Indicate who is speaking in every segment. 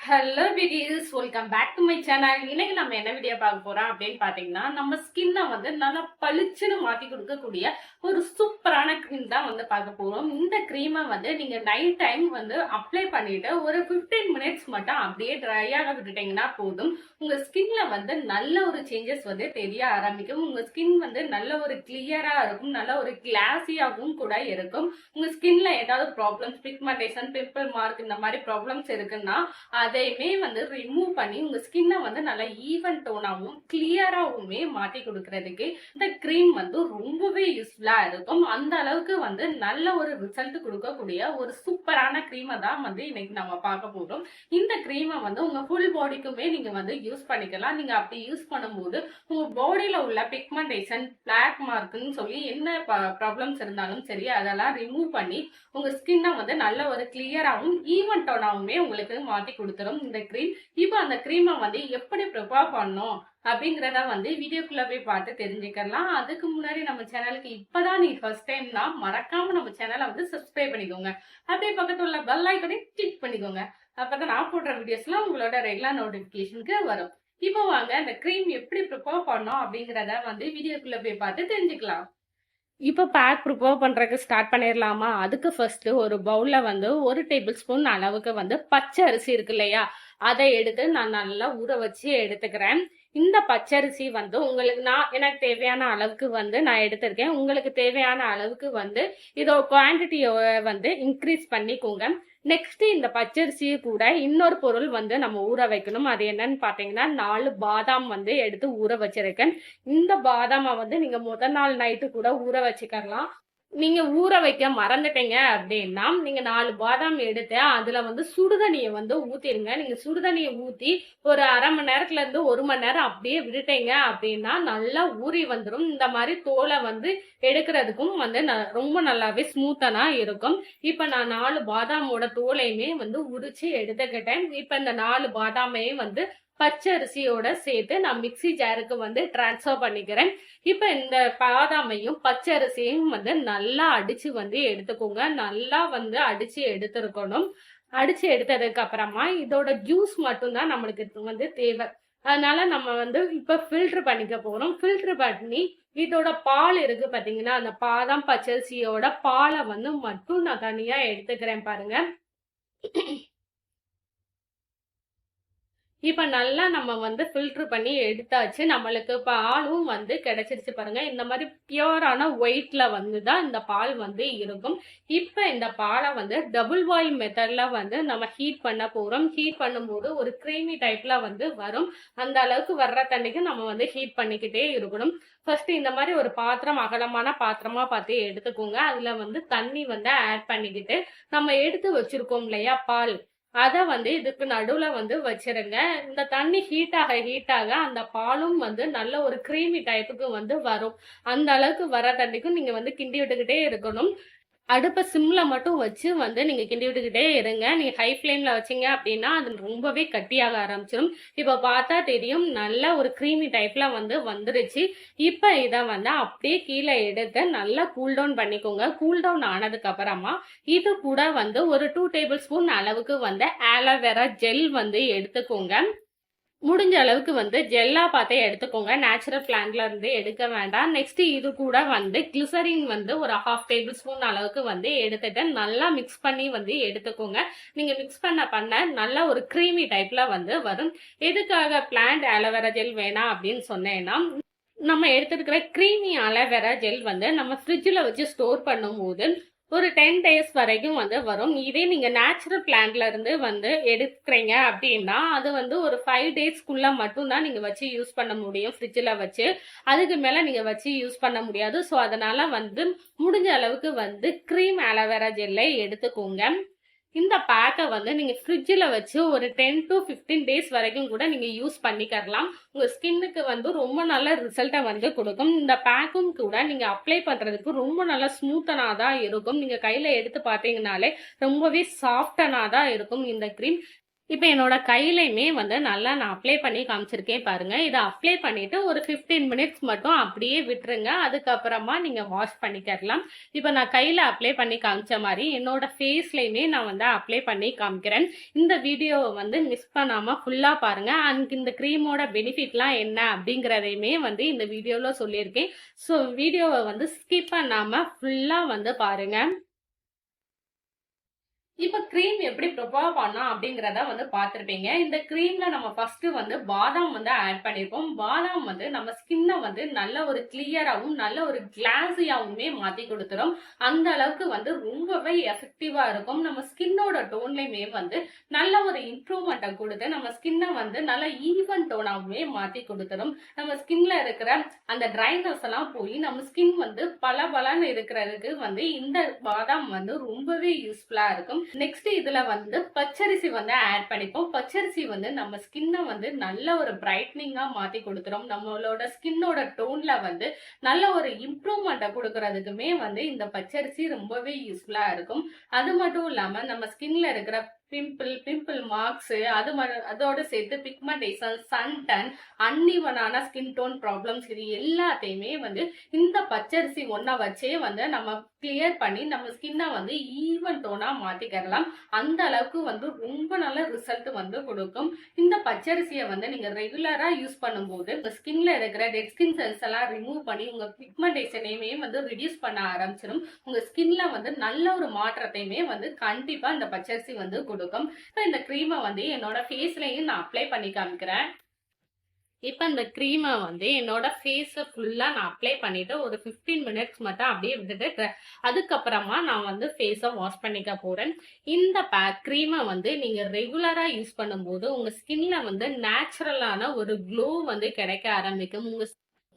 Speaker 1: Hello பிடிஸ், welcome back to my channel. இன்னைக்கு நம்ம என்ன வீடியோ பார்க்க போறோம் அப்படின்னு பாத்தீங்கன்னா, நம்ம ஸ்கின்னை வந்து நல்லா பளிச்சுன்னு மாத்தி கொடுக்கக்கூடிய ஒரு சூப்பரான க்ரீம் தான் வந்து பார்க்க போறோம். இந்த க்ரீமை வந்து நீங்க நைட் டைம் வந்து அப்ளை பண்ணிட்டு ஒரு 15 மினிட்ஸ் மட்டும் அப்படியே ட்ரையாக விட்டுட்டீங்கன்னா போதும். உங்க ஸ்கின்ல வந்து நல்ல ஒரு சேஞ்சஸ் வந்து தெரிய ஆரம்பிக்கும். உங்க ஸ்கின் வந்து நல்ல ஒரு கிளியரா இருக்கும், நல்ல ஒரு கிளாஸியாகவும் கூட இருக்கும். உங்க ஸ்கின்ல ஏதாவது ப்ராப்ளம்ஸ், பிக்மெண்டேஷன், பிம்பிள் மார்க் இந்த மாதிரி ப்ராப்ளம்ஸ் இருக்குன்னா அதையுமே வந்து ரிமூவ் பண்ணி உங்க ஸ்கின்னை வந்து நல்லா ஈவன் டோனாவும் கிளியராவுமே மாத்தி கொடுக்கறதுக்கு இந்த கிரீம் வந்து ரொம்பவே யூஸ்ஃபுல்லா இருக்கும். அந்த அளவுக்கு வந்து நல்ல ஒரு ரிசல்ட் கொடுக்கக்கூடிய ஒரு சூப்பரான கிரீமை தான் வந்து இன்னைக்கு நம்ம பார்க்க போறோம். இந்த கிரீமை வந்து உங்க ஃபுல் பாடிக்குமே நீங்க வந்து யூஸ் பண்ணிக்கலாம். நீங்க அப்படி யூஸ் பண்ணும்போது உங்க பாடியில உள்ள பிக்மெண்டேஷன், பிளாக் மார்க்னு சொல்லி என்ன ப்ராப்ளம்ஸ் இருந்தாலும் சரி, அதெல்லாம் ரிமூவ் பண்ணி உங்க ஸ்கின்னை வந்து நல்ல ஒரு கிளியராகவும் ஈவன் டோனாவுமே உங்களுக்கு மாத்தி கொடுத்துரும் இந்த கிரீம். இப்போ அந்த கிரீமை வந்து எப்படி ப்ரிப்பேர் பண்ணணும் அப்படிங்கிறத வந்து வீடியோக்குள்ள போய் பார்த்து தெரிஞ்சுக்கலாம். அதுக்கு முன்னாடி நம்ம சேனலுக்கு இப்பதான் நீ ஃபர்ஸ்ட் டைம்னா மறக்காம நம்ம சேனலை வந்து சப்ஸ்கிரைப் பண்ணிக்கோங்க. அப்படியே பக்கத்துல உள்ள பெல் ஐக்கனையும் கிளிக் பண்ணிக்கோங்க. அப்பதான் நான் போடுற வீடியோஸ்லாம் உங்களோட ரெகுலர் நோட்டிபிகேஷனுக்கு வரும். இப்போ வாங்க இந்த கிரீம் எப்படி ப்ரிப்பேர் பண்ணோம் அப்படிங்கிறத வந்து வீடியோக்குள்ள போய் பார்த்து தெரிஞ்சுக்கலாம். இப்போ பேக் ப்ரிப்பேர் பண்ணுறதுக்கு ஸ்டார்ட் பண்ணிடலாமா? அதுக்கு ஃபர்ஸ்ட் ஒரு பவுலில் வந்து 1 டேபிள் ஸ்பூன் அளவுக்கு வந்து பச்சை அரிசி இருக்கு இல்லையா, அதை எடுத்து நான் நல்லா ஊற வச்சு எடுத்துக்கிறேன். இந்த பச்சரிசி வந்து உங்களுக்கு எனக்கு தேவையான அளவுக்கு வந்து நான் எடுத்திருக்கேன். உங்களுக்கு தேவையான அளவுக்கு வந்து இதோ குவான்டிட்டியை வந்து இன்க்ரீஸ் பண்ணிக்கோங்க. நெக்ஸ்ட் இந்த பச்சரிசியை கூட இன்னொரு பொருள் வந்து நம்ம ஊற வைக்கணும். அது என்னன்னு பாத்தீங்கன்னா 4 பாதாம் வந்து எடுத்து ஊற வச்சிருக்கேன். இந்த பாதாமை வந்து நீங்க முதல் நாள் நைட்டு கூட ஊற வச்சுக்கலாம். நீங்க ஊற வைக்க மறந்துட்டீங்க அப்படின்னா நீங்க 4 பாதாம் எடுத்து அதுல வந்து சுடுதண்ணியை வந்து ஊத்திடுங்க. நீங்க சுடுதண்ணியை ஊத்தி ஒரு அரை மணி நேரத்துல இருந்து 1 மணி நேரம் அப்படியே விட்டுட்டீங்க அப்படின்னா நல்லா ஊறி வந்துடும். இந்த மாதிரி தோலை வந்து எடுக்கிறதுக்கும் வந்து ரொம்ப நல்லாவே ஸ்மூத்தனா இருக்கும். இப்ப நான் 4 பாதாமோட தோலையுமே வந்து உரிச்சு எடுத்துக்கிட்டேன். இப்ப இந்த 4 பாதாமையும் வந்து பச்சரிசியோட சேர்த்து நான் மிக்சி ஜாருக்கு வந்து டிரான்ஸ்ஃபர் பண்ணிக்கிறேன். இப்ப இந்த பாதாமையும் பச்சரிசியும் வந்து நல்லா அடிச்சு வந்து எடுத்துக்கோங்க. நல்லா வந்து அடிச்சு எடுத்துருக்கணும். அடிச்சு எடுத்ததுக்கு அப்புறமா இதோட ஜூஸ் மட்டும்தான் நம்மளுக்கு வந்து தேவை. அதனால நம்ம வந்து இப்ப ஃபில்டர் பண்ணிக்க போறோம். ஃபில்டர் பண்ணி இதோட பால் இருக்கு பாத்தீங்கன்னா, அந்த பாதாம் பச்சரிசியோட பாலை வந்து மட்டும் நான் தனியா எடுத்துக்கிறேன் பாருங்க. இப்போ நல்லா நம்ம வந்து ஃபில்டர் பண்ணி எடுத்தாச்சு. நம்மளுக்கு பாலும் வந்து கிடைச்சிருச்சு பாருங்க. இந்த மாதிரி பியூரான ஒயிட்ல வந்து தான் இந்த பால் வந்து இருக்கும். இப்போ இந்த பாலை வந்து டபுள் பாயில் மெத்தட்ல வந்து நம்ம ஹீட் பண்ண போறோம். ஹீட் பண்ணும்போது ஒரு கிரீமி டைப்ல வந்து வரும். அந்த அளவுக்கு வர்ற தண்ணிக்கு நம்ம வந்து ஹீட் பண்ணிக்கிட்டே இருக்கணும். ஃபர்ஸ்ட் இந்த மாதிரி ஒரு பாத்திரம், அகலமான பாத்திரமா பார்த்து எடுத்துக்கோங்க. அதுல வந்து தண்ணி வந்து ஆட் பண்ணிக்கிட்டு நம்ம எடுத்து வச்சிருக்கோம் இல்லையா பால், அதை வந்து இதுக்கு நடுவுல வந்து வச்சிருங்க. இந்த தண்ணி ஹீட் ஆக அந்த பாலும் வந்து நல்ல ஒரு கிரீமி டைப்புக்கு வந்து வரும். அந்த அளவுக்கு வர தண்ணிக்கும் நீங்க வந்து கிண்டி விட்டுக்கிட்டே இருக்கணும். அடுப்பை சிம்ல மட்டும் வச்சு வந்து நீங்க கிண்டி விட்டுக்கிட்டே இருங்க. நீங்க ஹை ஃப்ளேம்ல வச்சீங்க அப்படின்னா அது ரொம்பவே கட்டியாக ஆரம்பிச்சிடும். இப்ப பார்த்தா தெரியும் நல்ல ஒரு கிரீமி டைப்ல வந்து வந்துருச்சு. இப்ப இதை வந்து அப்படியே கீழே எடுத்து நல்லா கூல் டவுன் பண்ணிக்கோங்க. கூல் டவுன் ஆனதுக்கு அப்புறமா இது கூட வந்து ஒரு 2 டேபிள் ஸ்பூன் அளவுக்கு வந்து ஆலோவேரா ஜெல் வந்து எடுத்துக்கோங்க. முடிஞ்ச அளவுக்கு வந்து ஜெல்லா பார்த்தே எடுத்துக்கோங்க. நேச்சுரல் பிளான்ட்ல இருந்து எடுக்க வேண்டாம். நெக்ஸ்ட் இது கூட வந்து கிளிசரின் வந்து ஒரு 1/2 டேபிள் ஸ்பூன் அளவுக்கு வந்து எடுத்துட்டு நல்லா மிக்ஸ் பண்ணி வந்து எடுத்துக்கோங்க. நீங்க மிக்ஸ் பண்ண நல்ல ஒரு கிரீமி டைப்ல வந்து வரும். எதுக்காக பிளான்ட் ஆலோவேரா ஜெல் வேணாம் அப்படின்னு சொன்னேன்னா, நம்ம எடுத்துருக்கிற கிரீமி ஆலோவேரா ஜெல் வந்து நம்ம ஃப்ரிட்ஜில் வச்சு ஸ்டோர் பண்ணும்போது ஒரு 10 டேஸ் வரைக்கும் வந்து வரும். இதே நீங்க நேச்சுரல் பிளான்ட்ல இருந்து வந்து எடுக்கிறீங்க அப்படின்னா அது வந்து ஒரு 5 டேஸ்க்குள்ள மட்டும்தான் நீங்க வச்சு யூஸ் பண்ண முடியும் ஃப்ரிட்ஜில் வச்சு. அதுக்கு மேல நீங்க வச்சு யூஸ் பண்ண முடியாது. ஸோ அதனால வந்து முடிஞ்ச அளவுக்கு வந்து கிரீம் ஆலோவேரா ஜெல்லை எடுத்துக்கோங்க. இந்த பேக்கை வந்து நீங்க ஃப்ரிட்ஜில் வச்சு ஒரு 10 to 15 டேஸ் வரைக்கும் கூட நீங்க யூஸ் பண்ணிக்கலாம். உங்க ஸ்கின்னுக்கு வந்து ரொம்ப நல்ல ரிசல்ட்டை வந்து கொடுக்கும். இந்த பேக்கும் கூட நீங்க அப்ளை பண்றதுக்கு ரொம்ப நல்லா ஸ்மூத்தனா தான் இருக்கும். நீங்க கையில எடுத்து பார்த்தீங்கனாலே ரொம்பவே சாஃப்டனா தான் இருக்கும் இந்த கிரீம். இப்ப என்னோட கையிலயுமே வந்து நல்லா நான் அப்ளை பண்ணி காமிச்சிருக்கேன் பாருங்க. இத அப்ளை பண்ணிட்டு ஒரு 15 மினிட்ஸ் மட்டும் அப்படியே விட்டுருங்க. அதுக்கப்புறமா நீங்க வாஷ் பண்ணிக்கலாம். இப்ப நான் கையில அப்ளை பண்ணி காமிச்ச மாரி என்னோட ஃபேஸ்லயுமே நான் வந்து அப்ளை பண்ணி காமிக்கிறேன். இந்த வீடியோவ வந்து மிஸ் பண்ணாம ஃபுல்லா பாருங்க. அண்ட் இந்த கிரீமோட பெனிஃபிட்லாம் என்ன அப்படிங்கிறதையுமே வந்து இந்த வீடியோல சொல்லியிருக்கேன். ஸோ வீடியோவ வந்து ஸ்கிப் பண்ணாம ஃபுல்லா வந்து பாருங்க. இப்ப கிரீம் எப்படி ப்ரிப்பேர் பண்ணலாம் அப்படிங்கறத வந்து பார்த்திருப்பீங்க. இந்த கிரீம்ல நம்ம ஃபர்ஸ்ட் வந்து பாதாம் வந்து ஆட் பண்ணிருப்போம். பாதாம் வந்து நம்ம ஸ்கின்னை வந்து நல்ல ஒரு கிளியராகவும் நல்ல ஒரு கிளாஸியாவுமே மாத்தி கொடுத்துரும். அந்த அளவுக்கு வந்து ரொம்பவே எஃபெக்டிவா இருக்கும். நம்ம ஸ்கின்னோட டோன்லயுமே வந்து நல்ல ஒரு இம்ப்ரூவ்மெண்ட்டை கொடுத்து நம்ம ஸ்கின்னை வந்து நல்ல ஈவன் டோனாவுமே மாத்தி கொடுத்துரும். நம்ம ஸ்கின்ல இருக்கிற அந்த ட்ரைனஸ் எல்லாம் போய் நம்ம ஸ்கின் வந்து பளபளன்னு இருக்கிறதுக்கு வந்து இந்த பாதாம் வந்து ரொம்பவே யூஸ்ஃபுல்லா இருக்கும். நெக்ஸ்ட் இதுல வந்து பச்சரிசி வந்து ஆட் பண்ணிப்போம். பச்சரிசி வந்து நம்ம ஸ்கின்னை வந்து நல்ல ஒரு பிரைட்னிங்கா மாத்தி கொடுத்துரும். நம்மளோட ஸ்கின்னோட டோன்ல வந்து நல்ல ஒரு இம்ப்ரூவ்மெண்ட்டை கொடுக்கறதுக்குமே வந்து இந்த பச்சரிசி ரொம்பவே யூஸ்ஃபுல்லா இருக்கும். அது மட்டும் இல்லாம நம்ம ஸ்கின்ல இருக்கிற பிம்பிள் மார்க்ஸ் அதோட சேர்த்து பிக்மெண்டேஷன், சன் டன், அன்இவனான ஸ்கின் டோன் ப்ராப்ளம்ஸ் இது எல்லாத்தையுமே வந்து இந்த பச்சரிசி ஒன்ன வச்சே வந்து நம்ம கிளியர் பண்ணி நம்ம ஸ்கின்னை வந்து ஈவன் டோனா மாத்திக்கலாம். அந்த அளவுக்கு வந்து ரொம்ப நல்ல ரிசல்ட் வந்து கொடுக்கும். இந்த பச்சரிசியை வந்து நீங்க ரெகுலரா யூஸ் பண்ணும்போது உங்க ஸ்கின்ல இருக்கிற டெட் ஸ்கின் செல்ஸ் எல்லாம் ரிமூவ் பண்ணி உங்க பிக்மெண்டேஷனையுமே வந்து ரிடியூஸ் பண்ண ஆரம்பிச்சிடும். உங்க ஸ்கின்ல வந்து நல்ல ஒரு மாற்றத்தையுமே வந்து கண்டிப்பா இந்த பச்சரிசி வந்து கொடுக்கும். இப்ப இந்த கிரீமை வந்து என்னோட ஃபேஸ்லயும் நான் அப்ளை பண்ணி காமிக்கிறேன். இப்ப இந்த கிரீமை வந்து என்னோட ஃபேஸ் ஃபுல்லா நான் அப்ளை பண்ணிட்டு ஒரு 15 மினிட்ஸ் மட்டும் அப்படியே விட்டுட்டு அதுக்கப்புறமா நான் வந்து ஃபேஸை வாஷ் பண்ணிக்க போறேன். இந்த கிரீமை வந்து நீங்க ரெகுலரா யூஸ் பண்ணும்போது உங்க ஸ்கின்ல வந்து நேச்சுரலான ஒரு க்ளோ வந்து கிடைக்க ஆரம்பிக்கும்.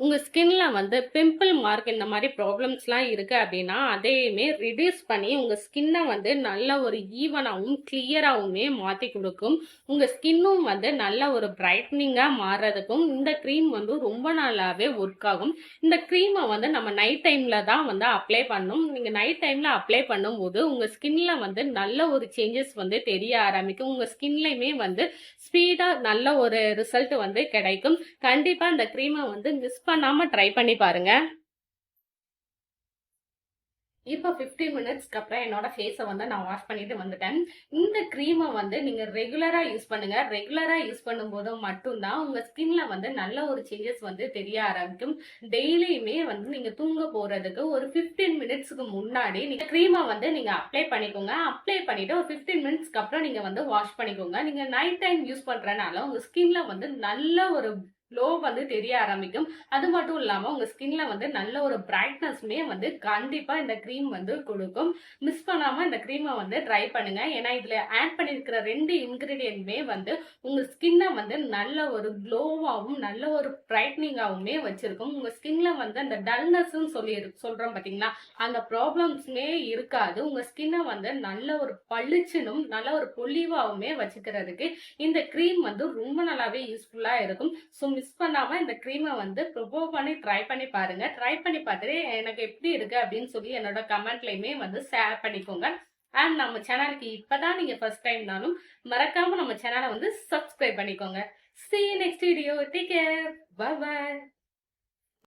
Speaker 1: உங்க ஸ்கின்ல வந்து பிம்பிள் மார்க் இந்த மாதிரி ப்ராப்ளம்ஸ்லாம் இருக்கு அப்படின்னா அதையுமே ரிடியூஸ் பண்ணி உங்க ஸ்கின்னை வந்து நல்ல ஒரு ஈவனாகவும் கிளியராகவுமே மாற்றி கொடுக்கும். உங்க ஸ்கின்னும் வந்து நல்ல ஒரு பிரைட்னிங்கா மாறுறதுக்கும் இந்த க்ரீம் வந்து ரொம்ப நாளாவே ஒர்க் ஆகும். இந்த க்ரீமை வந்து நம்ம நைட் டைம்ல தான் வந்து அப்ளை பண்ணணும். நீங்க நைட் டைம்ல அப்ளை பண்ணும்போது உங்க ஸ்கின்ல வந்து நல்ல ஒரு சேஞ்சஸ் வந்து தெரிய ஆரம்பிக்கும். உங்க ஸ்கின்லயுமே வந்து ஸ்பீடா நல்ல ஒரு ரிசல்ட் வந்து கிடைக்கும். கண்டிப்பா இந்த க்ரீமை வந்து மிஸ் பண்ணாம ட்ரை பண்ணி பாருங்க. இப்போ 15 மினிட்ஸ்க்கு அப்புறம் என்னோட ஃபேஸை வந்து நான் வாஷ் பண்ணிட்டு வந்துட்டேன். இந்த க்ரீமை வந்து நீங்க ரெகுலரா யூஸ் பண்ணுங்க. ரெகுலரா யூஸ் பண்ணும்போது மட்டும்தான் உங்க ஸ்கின்ல வந்து நல்ல ஒரு சேஞ்சஸ் வந்து தெரிய ஆரம்பிக்கும். டெய்லியுமே வந்து நீங்க தூங்க போறதுக்கு ஒரு 15 மினிட்ஸ்க்கு முன்னாடி நீங்க க்ரீமை வந்து நீங்க அப்ளை பண்ணிக்கோங்க. அப்ளை பண்ணிட்டு ஒரு 15 மினிட்ஸ்க்கு அப்புறம் நீங்க வந்து வாஷ் பண்ணிக்கோங்க. நீங்க நைட் டைம் யூஸ் பண்றதுனால உங்க ஸ்கின்ல வந்து நல்ல ஒரு க்ளோ வந்து தெரிய ஆரம்பிக்கும். அது மட்டும் இல்லாம உங்க ஸ்கின்ல வந்து நல்ல ஒரு பிரைட்னஸ்மே வந்து கண்டிப்பா இந்த கிரீம் வந்து கொடுக்கும். மிஸ் பண்ணாம இந்த கிரீமை வந்து ட்ரை பண்ணுங்க. ஏன்னா இதுல ஆட் பண்ணிருக்கிற 2 இன்கிரீடியன்ட்மே வந்து உங்க ஸ்கின்னை வந்து நல்ல ஒரு க்ளோவாகவும் நல்ல ஒரு பிரைட்னிங்காவுமே வச்சிருக்கும். உங்க ஸ்கின்ல வந்து அந்த டல்னஸ் சொல்றோம் பாத்தீங்களா, அந்த ப்ராப்ளம்ஸ்மே இருக்காது. உங்க ஸ்கின்னை வந்து நல்ல ஒரு பளிச்சுனும் நல்ல ஒரு பொலிவாவுமே வச்சுக்கிறதுக்கு இந்த கிரீம் வந்து ரொம்ப நல்லாவே யூஸ்ஃபுல்லா இருக்கும். ஸோ மிஸ் பண்ணாம இந்த க்ரீமை வந்து ப்ரிப்பேர் பண்ணி ட்ரை பண்ணி பாருங்க. ட்ரை பண்ணி பார்த்துட்டு எனக்கு எப்படி இருக்கு அப்படின்னு சொல்லி என்னோட கமெண்ட்லயுமே வந்து ஷேர் பண்ணிக்கோங்க. அண்ட் நம்ம சேனலுக்கு இப்பதான் நீங்க ஃபர்ஸ்ட் டைம்னாலும் மறக்காம நம்ம சேனலை வந்து சப்ஸ்கிரைப் பண்ணிக்கோங்க. See you next video. Take care. Bye bye.